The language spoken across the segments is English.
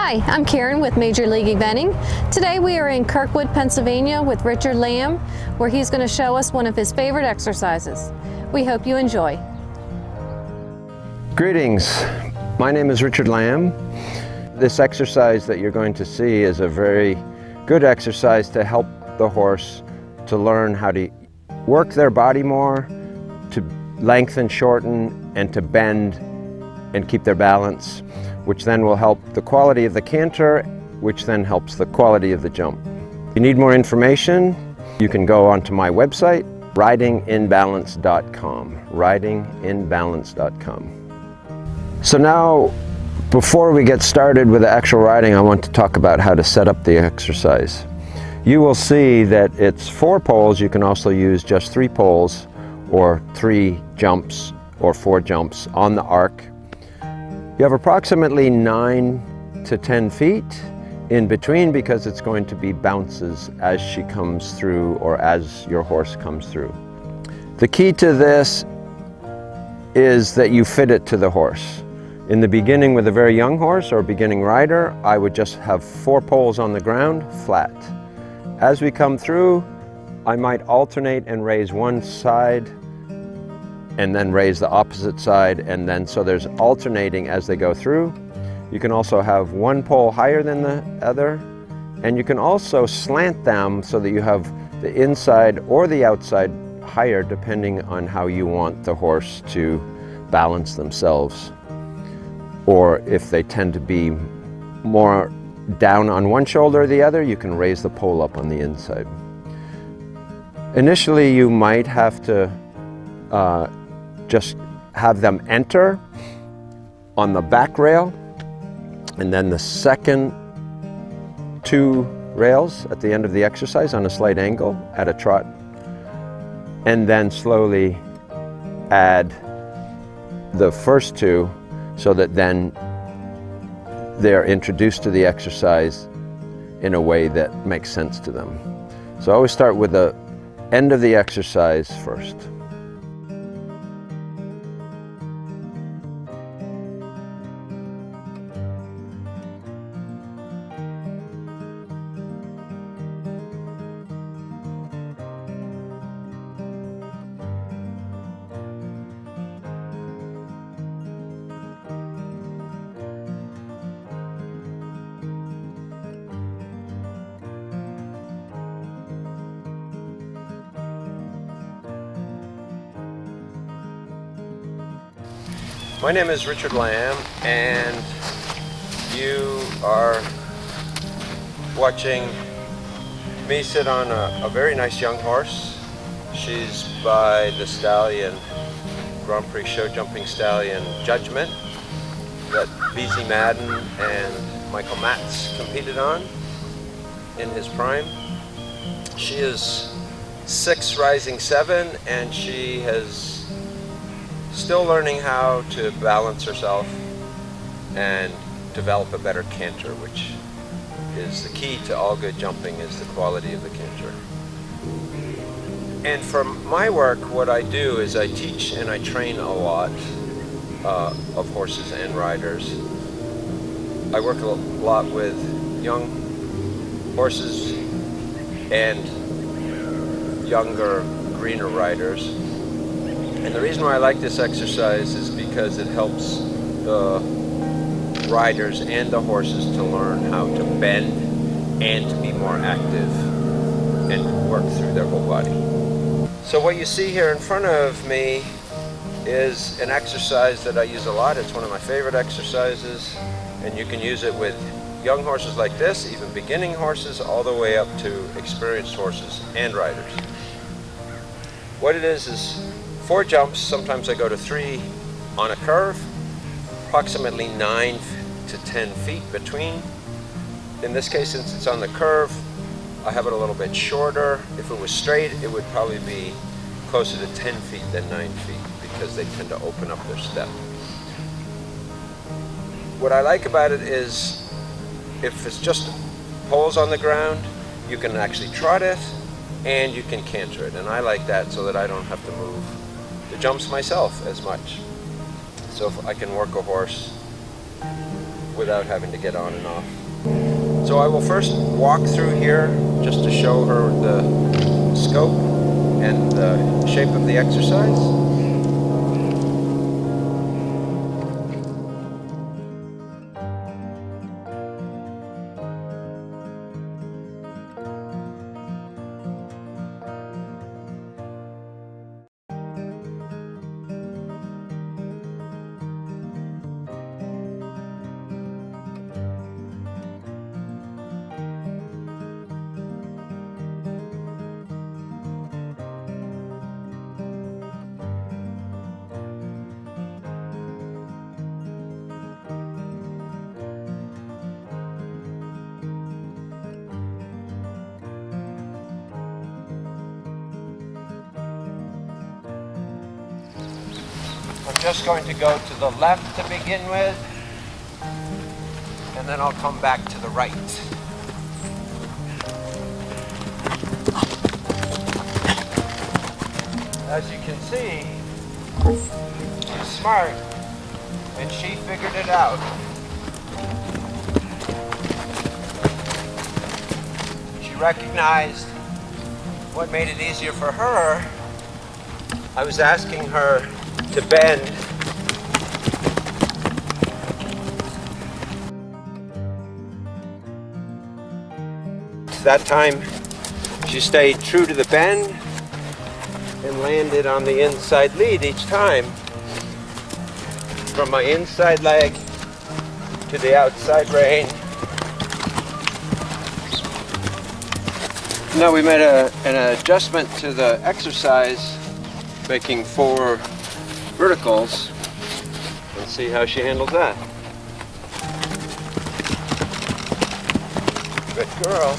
Hi, I'm Karen with Major League Eventing. Today we are in Kirkwood, Pennsylvania with Richard Lamb, where he's going to show us one of his favorite exercises. We hope you enjoy. Greetings, my name is Richard Lamb. This exercise that you're going to see is a very good exercise to help the horse to learn how to work their body more, to lengthen, shorten, and to bend and keep their balance, which then will help the quality of the canter, which then helps the quality of the jump. If you need more information, you can go onto my website, ridinginbalance.com, ridinginbalance.com. So now, before we get started with the actual riding, I want to talk about how to set up the exercise. You will see that it's 4 poles. You can also use just 3 poles or 3 jumps or 4 jumps on the arc. You have approximately 9 to 10 feet in between because it's going to be bounces as she comes through or as your horse comes through. The key to this is that you fit it to the horse. In the beginning with a very young horse or beginning rider, I would just have 4 poles on the ground, flat. As we come through, I might alternate and raise one side and then raise the opposite side, and then so there's alternating as they go through. You can also have 1 pole higher than the other, and you can also slant them so that you have the inside or the outside higher depending on how you want the horse to balance themselves. Or if they tend to be more down on one shoulder or the other, you can raise the pole up on the inside. Initially, you might have to just have them enter on the back rail, and then the second 2 rails at the end of the exercise on a slight angle at a trot, and then slowly add the first 2 so that then they're introduced to the exercise in a way that makes sense to them. So I always start with the end of the exercise first. My name is Richard Lamb, and you are watching me sit on a very nice young horse. She's by the stallion, Grand Prix show jumping stallion Judgment, that BZ Madden and Michael Matz competed on in his prime. She is 6 rising 7, and she has still learning how to balance herself and develop a better canter, which is the key to all good jumping, is the quality of the canter. And for my work, what I do is I teach and I train a lot of horses and riders. I work a lot with young horses and younger, greener riders. And the reason why I like this exercise is because it helps the riders and the horses to learn how to bend and to be more active and work through their whole body. So what you see here in front of me is an exercise that I use a lot. It's one of my favorite exercises, and you can use it with young horses like this, even beginning horses, all the way up to experienced horses and riders. What it is 4 jumps, sometimes I go to 3 on a curve, approximately 9 to 10 feet between. In this case, since it's on the curve, I have it a little bit shorter. If it was straight, it would probably be closer to 10 feet than 9 feet because they tend to open up their step. What I like about it is if it's just poles on the ground, you can actually trot it and you can canter it. And I like that so that I don't have to move the jumps myself as much. So if I can work a horse without having to get on and off. So I will first walk through here just to show her the scope and the shape of the exercise. I'm just going to go to the left to begin with, and then I'll come back to the right. As you can see, she's smart, and she figured it out. She recognized what made it easier for her. I was asking her to bend. That time she stayed true to the bend and landed on the inside lead each time. From my inside leg to the outside rein. Now we made an adjustment to the exercise, making 4 verticals, and see how she handles that. Good girl.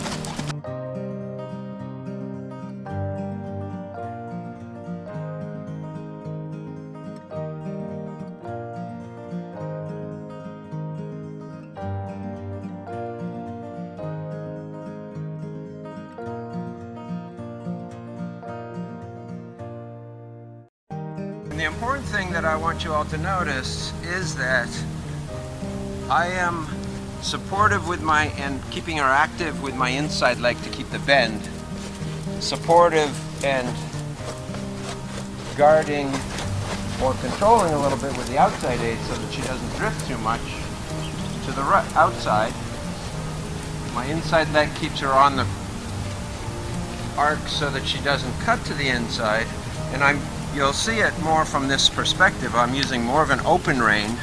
And the important thing that I want you all to notice is that I am supportive with and keeping her active with my inside leg to keep the bend. Supportive and guarding or controlling a little bit with the outside aid so that she doesn't drift too much to the outside. My inside leg keeps her on the arc so that she doesn't cut to the inside, and you'll see it more from this perspective. I'm using more of an open rein,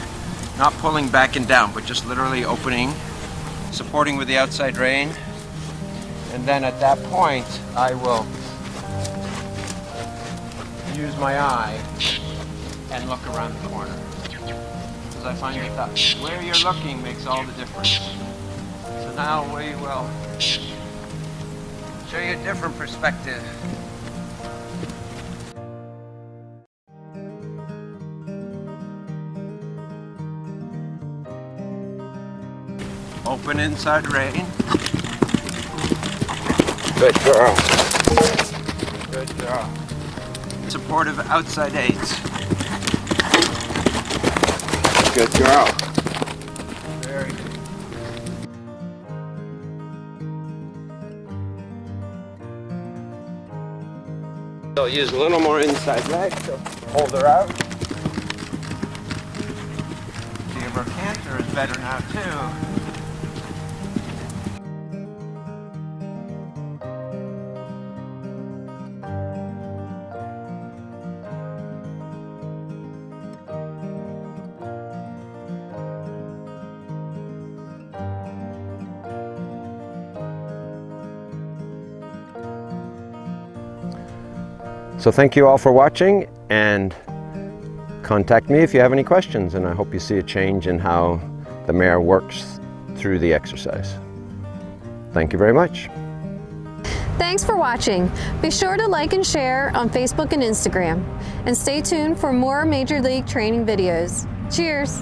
not pulling back and down, but just literally opening, supporting with the outside rein. And then at that point, I will use my eye and look around the corner. Because I find that where you're looking makes all the difference. So now we will show you a different perspective. Open inside rein. Good girl. Good girl. Supportive outside aids. Good girl. Very good. So use a little more inside leg to hold her out. See if her canter is better now too. So thank you all for watching, and contact me if you have any questions, and I hope you see a change in how the mare works through the exercise. Thank you very much. Thanks for watching. Be sure to like and share on Facebook and Instagram, and stay tuned for more Major League training videos. Cheers!